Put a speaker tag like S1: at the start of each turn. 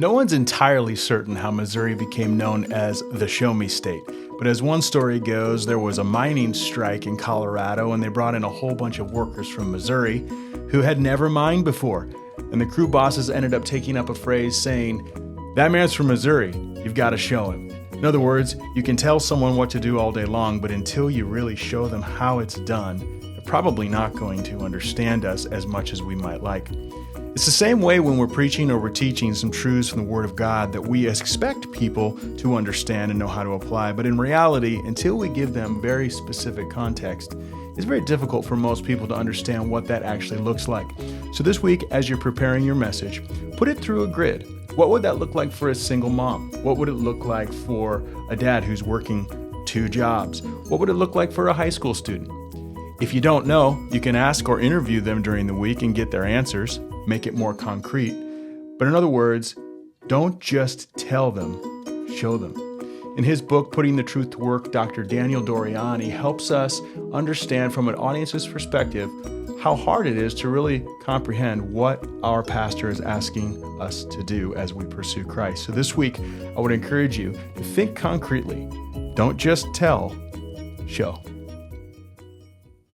S1: No one's entirely certain how Missouri became known as the Show Me State, but as one story goes, there was a mining strike in Colorado and they brought in a whole bunch of workers from Missouri who had never mined before. And the crew bosses ended up taking up a phrase saying, "That man's from Missouri, you've got to show him." In other words, you can tell someone what to do all day long, but until you really show them how it's done, they're probably not going to understand us as much as we might like. It's the same way when we're preaching or we're teaching some truths from the Word of God that we expect people to understand and know how to apply. But in reality, until we give them very specific context, it's very difficult for most people to understand what that actually looks like. So this week, as you're preparing your message, put it through a grid. What would that look like for a single mom? What would it look like for a dad who's working 2 jobs? What would it look like for a high school student? If you don't know, you can ask or interview them during the week and get their answers. Make it more concrete. But in other words, don't just tell them, show them. In his book, Putting the Truth to Work, Dr. Daniel Doriani helps us understand from an audience's perspective how hard it is to really comprehend what our pastor is asking us to do as we pursue Christ. So this week, I would encourage you to think concretely. Don't just tell, show.